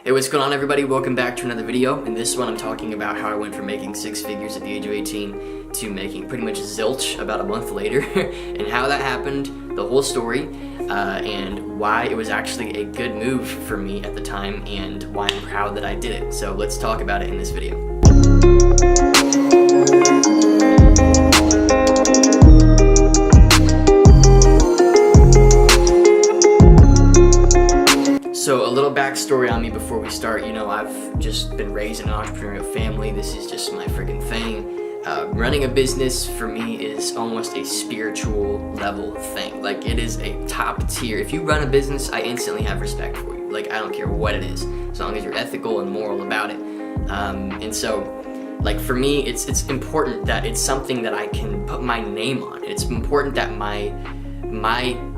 Hey, what's going on, everybody? Welcome back to another video. In this one, I'm talking about how I went from making 6 figures at the age of 18 to making pretty much zilch about a month later, and how that happened, the whole story, and why it was actually a good move for me at the time, and why I'm proud that I did it. So let's talk about it in this video. So a little backstory on me before we start. You know, I've just been raised in an entrepreneurial family. This is just my freaking thing. Running a business for me is almost a spiritual level thing. Like, it is a top tier. If you run a business, I instantly have respect for you. Like, I don't care what it is, as long as you're ethical and moral about it. And so, like, for me, it's important that it's something that I can put my name on. It's important that my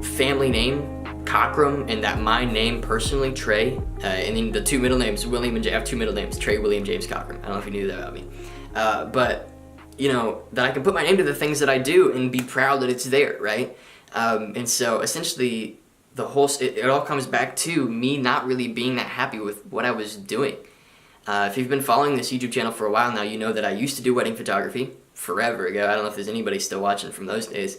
family name, Cockrum, and that my name personally, Trey, and then the two middle names, William and I have two middle names, Trey, William, James, Cockrum. I don't know if you knew that about me. But, you know, that I can put my name to the things that I do and be proud that it's there, right? And so, essentially, it all comes back to me not really being that happy with what I was doing. If you've been following this YouTube channel for a while now, you know that I used to do wedding photography forever ago. I don't know if there's anybody still watching from those days.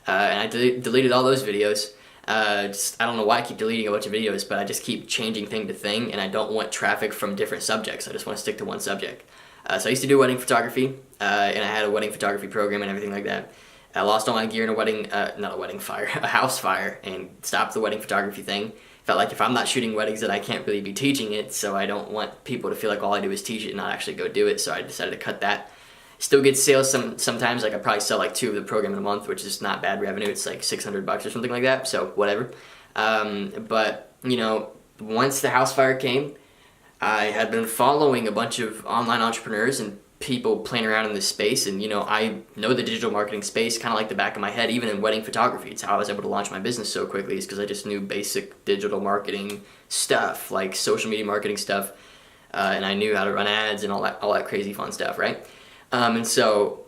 And I deleted all those videos. I don't know why I keep deleting a bunch of videos, but I just keep changing thing to thing, and I don't want traffic from different subjects. I just want to stick to one subject. So I used to do wedding photography, and I had a wedding photography program and everything like that. I lost all my gear in a house fire, and stopped the wedding photography thing. Felt like if I'm not shooting weddings, that I can't really be teaching it, so I don't want people to feel like all I do is teach it and not actually go do it, so I decided to cut that. Still get sales sometimes. Like, I probably sell like 2 of the program in a month, which is not bad revenue. It's like $600 or something like that, so whatever. But, you know, once the house fire came, I had been following a bunch of online entrepreneurs and people playing around in this space, and, you know, I know the digital marketing space kind of like the back of my head, even in wedding photography. It's how I was able to launch my business so quickly, is because I just knew basic digital marketing stuff, like social media marketing stuff, and I knew how to run ads and all that crazy fun stuff, right? And so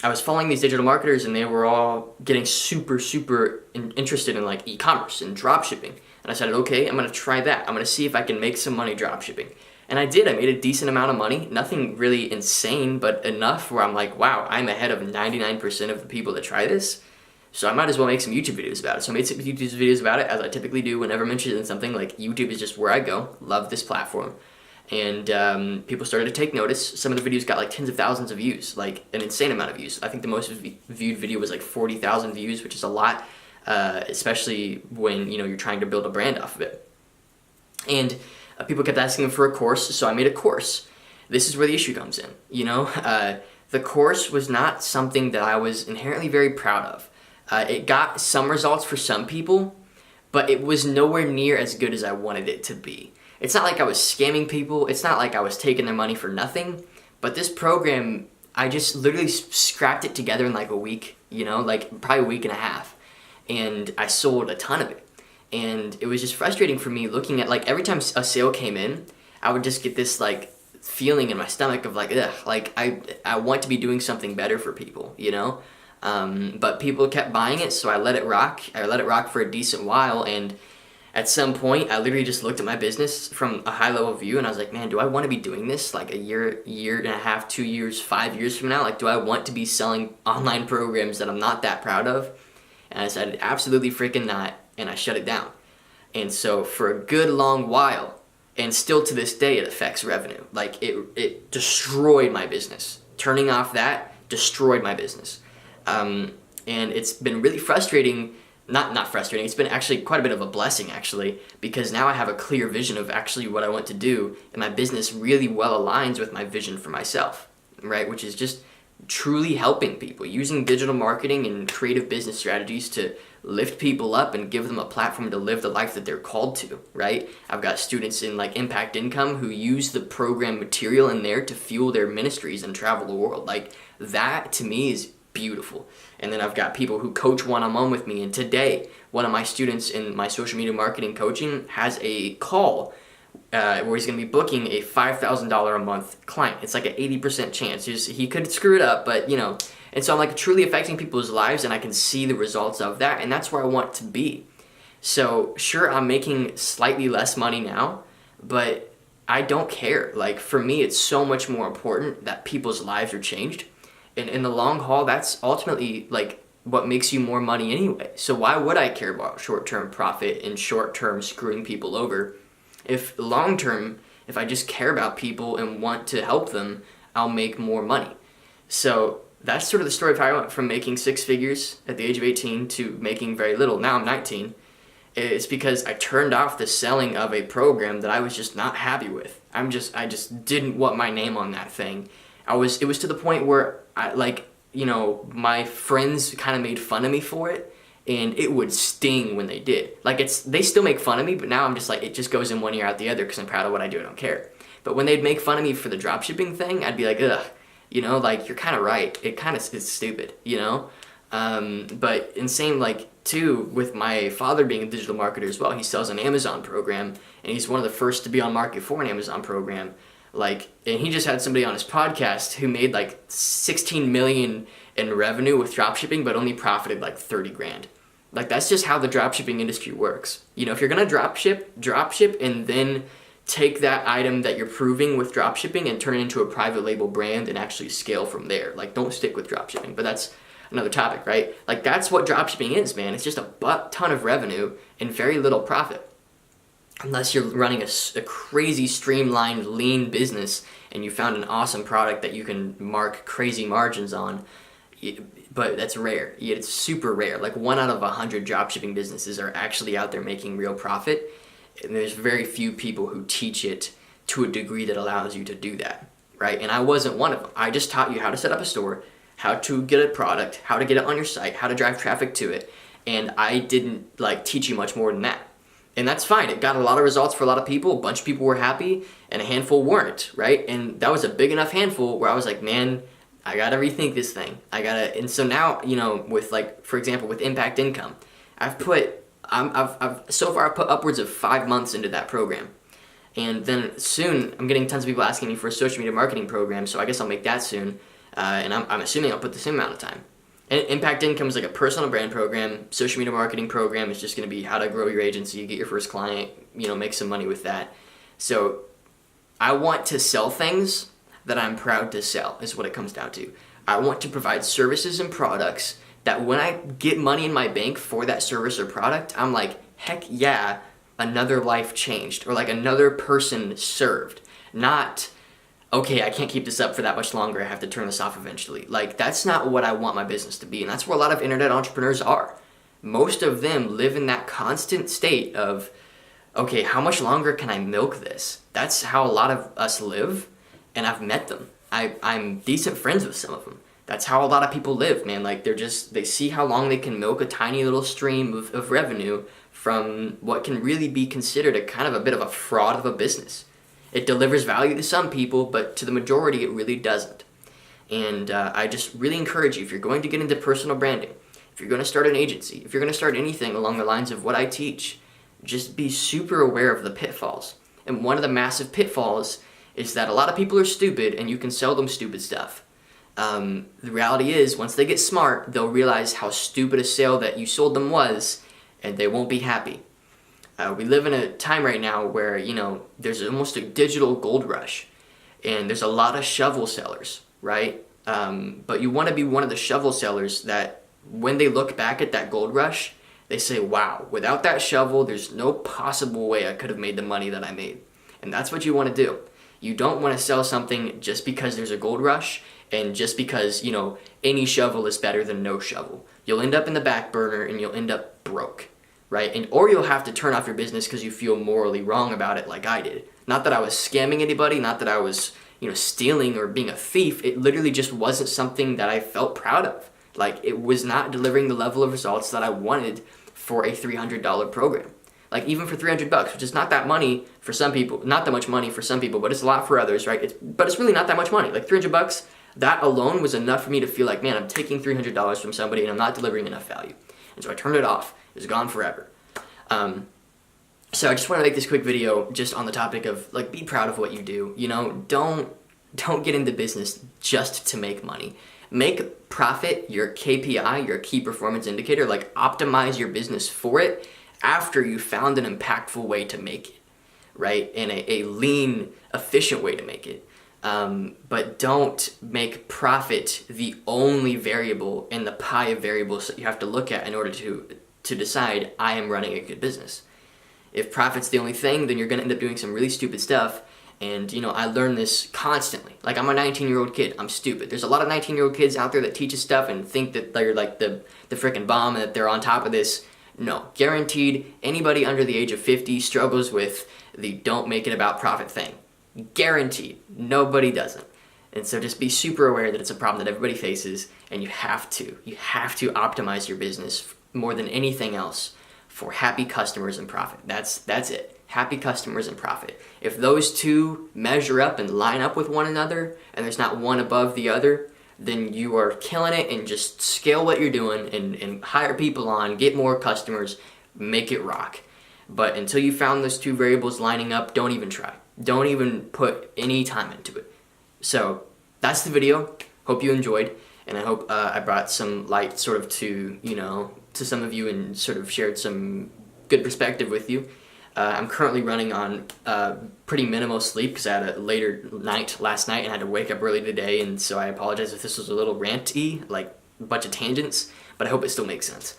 I was following these digital marketers, and they were all getting super interested in like e-commerce and dropshipping. And I decided, okay, I'm going to try that. I'm going to see if I can make some money dropshipping. And I did. I made a decent amount of money. Nothing really insane, but enough where I'm like, wow, I'm ahead of 99% of the people that try this. So I might as well make some YouTube videos about it. So I made some YouTube videos about it, as I typically do whenever I'm interested in something. Like, YouTube is just where I go. Love this platform. And people started to take notice. Some of the videos got like tens of thousands of views, like an insane amount of views. I think the most viewed video was like 40,000 views, which is a lot, especially when, you know, you're trying to build a brand off of it. And people kept asking for a course, so I made a course. This is where the issue comes in, you know? The course was not something that I was inherently very proud of. It got some results for some people, but it was nowhere near as good as I wanted it to be. It's not like I was scamming people. It's not like I was taking their money for nothing. But this program, I just literally scrapped it together in like a week, you know, like probably a week and a half. And I sold a ton of it. And it was just frustrating for me looking at, like, every time a sale came in, I would just get this like feeling in my stomach of like, ugh, like I want to be doing something better for people, you know? But people kept buying it, so I let it rock. I let it rock for a decent while, and at some point, I literally just looked at my business from a high-level view, and I was like, man, do I want to be doing this like a year and a half, 2 years, 5 years from now? Like, do I want to be selling online programs that I'm not that proud of? And I decided, absolutely freaking not, and I shut it down. And so for a good long while, and still to this day, it affects revenue. Like, it destroyed my business. Turning off that destroyed my business. And it's been really frustrating. Not frustrating, it's been actually quite a bit of a blessing, actually, because now I have a clear vision of actually what I want to do, and my business really well aligns with my vision for myself, right? Which is just truly helping people, using digital marketing and creative business strategies to lift people up and give them a platform to live the life that they're called to, right? I've got students in like Impact Income who use the program material in there to fuel their ministries and travel the world. Like, that to me is beautiful. And then I've got people who coach one-on-one with me, and today one of my students in my social media marketing coaching has a call where he's going to be booking a $5,000 a month client. It's like an 80% chance. He could screw it up, but, you know. And so I'm like truly affecting people's lives, and I can see the results of that, and that's where I want to be. So sure, I'm making slightly less money now, but I don't care. Like, for me, it's so much more important that people's lives are changed. And in the long haul, that's ultimately like what makes you more money anyway. So why would I care about short-term profit and short-term screwing people over? If long-term, if I just care about people and want to help them, I'll make more money. So that's sort of the story of how I went from making 6 figures at the age of 18 to making very little. Now I'm 19. It's because I turned off the selling of a program that I was just not happy with. I just didn't want my name on that thing. It was to the point where my friends kind of made fun of me for it, and it would sting when they did. They still make fun of me, but now I'm just like, it just goes in one ear out the other because I'm proud of what I do, I don't care. But when they'd make fun of me for the dropshipping thing, I'd be like, ugh, you're kind of right. It's stupid, But insane, too, with my father being a digital marketer as well, he sells an Amazon program, and he's one of the first to be on market for an Amazon program. And he just had somebody on his podcast who made 16 million in revenue with dropshipping, but only profited 30 grand. That's just how the dropshipping industry works. If you're gonna dropship and then take that item that you're proving with dropshipping and turn it into a private label brand and actually scale from there. Don't stick with dropshipping, but that's another topic, right? That's what dropshipping is, man. It's just a butt ton of revenue and very little profit. Unless you're running a crazy streamlined, lean business and you found an awesome product that you can mark crazy margins on. But that's rare. It's super rare. 1 out of 100 dropshipping businesses are actually out there making real profit. And there's very few people who teach it to a degree that allows you to do that, right? And I wasn't one of them. I just taught you how to set up a store, how to get a product, how to get it on your site, how to drive traffic to it. And I didn't teach you much more than that. And that's fine. It got a lot of results for a lot of people. A bunch of people were happy and a handful weren't, right? And that was a big enough handful where I was like, man, I gotta rethink this thing. And so now, with for example, with Impact Income, I've put upwards of 5 months into that program. And then soon, I'm getting tons of people asking me for a social media marketing program, so I guess I'll make that soon. And I'm assuming I'll put the same amount of time. And Impact Income is a personal brand program. Social media marketing program is just going to be how to grow your agency, get your first client, make some money with that. So I want to sell things that I'm proud to sell is what it comes down to. I want to provide services and products that when I get money in my bank for that service or product, I'm like, heck yeah, another life changed or another person served. Not, okay, I can't keep this up for that much longer, I have to turn this off eventually. That's not what I want my business to be, and that's where a lot of internet entrepreneurs are. Most of them live in that constant state of, okay, how much longer can I milk this? That's how a lot of us live, and I've met them. I'm decent friends with some of them. That's how a lot of people live, man. They see how long they can milk a tiny little stream of revenue from what can really be considered a kind of a bit of a fraud of a business. It delivers value to some people, but to the majority, it really doesn't. And I just really encourage you, if you're going to get into personal branding, if you're going to start an agency, if you're going to start anything along the lines of what I teach, just be super aware of the pitfalls. And one of the massive pitfalls is that a lot of people are stupid and you can sell them stupid stuff. The reality is, once they get smart, they'll realize how stupid a sale that you sold them was, and they won't be happy. We live in a time right now where, there's almost a digital gold rush, and there's a lot of shovel sellers, right? But you want to be one of the shovel sellers that when they look back at that gold rush, they say, wow, without that shovel, there's no possible way I could have made the money that I made. And that's what you want to do. You don't want to sell something just because there's a gold rush and just because, any shovel is better than no shovel. You'll end up in the back burner and you'll end up broke, right? Or you'll have to turn off your business because you feel morally wrong about it like I did. Not that I was scamming anybody, not that I was, stealing or being a thief. It literally just wasn't something that I felt proud of. It was not delivering the level of results that I wanted for a $300 program. Even for $300, which is not that money for some people, not that much money for some people, but it's a lot for others, right? But it's really not that much money. $300, that alone was enough for me to feel like, man, I'm taking $300 from somebody and I'm not delivering enough value. And so I turned it off. It's gone forever. So I just want to make this quick video just on the topic of be proud of what you do. Don't get into business just to make money. Make profit your KPI, your key performance indicator. Optimize your business for it after you found an impactful way to make it. right? And a lean, efficient way to make it. But don't make profit the only variable in the pie of variables that you have to look at in order to decide I am running a good business. If profit's the only thing, then you're going to end up doing some really stupid stuff. And, you know, I learn this constantly. Like, I'm a 19-year-old kid. I'm stupid. There's a lot of 19-year-old kids out there that teach us stuff and think that they're like the freaking bomb and that they're on top of this. No. Guaranteed, anybody under the age of 50 struggles with the don't make it about profit thing. Guaranteed. Nobody doesn't. And so just be super aware that it's a problem that everybody faces, and you have to optimize your business more than anything else for happy customers and profit. That's it. Happy customers and profit. If those two measure up and line up with one another, and there's not one above the other, then you are killing it, and just scale what you're doing and hire people on, get more customers, make it rock. But until you found those two variables lining up, don't even try. Don't even put any time into it. So that's the video. Hope you enjoyed, and I hope I brought some light sort of to, you know, to some of you and sort of shared some good perspective with you. I'm currently running on pretty minimal sleep because I had a later night last night and had to wake up early today, and so I apologize if this was a little ranty, like a bunch of tangents, but I hope it still makes sense.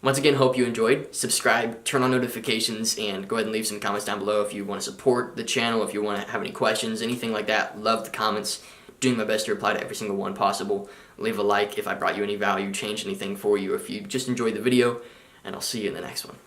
Once again, hope you enjoyed. Subscribe, turn on notifications, and go ahead and leave some comments down below if you want to support the channel, if you want to have any questions, anything like that. Love the comments. Doing my best to reply to every single one possible. Leave a like if I brought you any value, changed anything for you, if you just enjoyed the video, and I'll see you in the next one.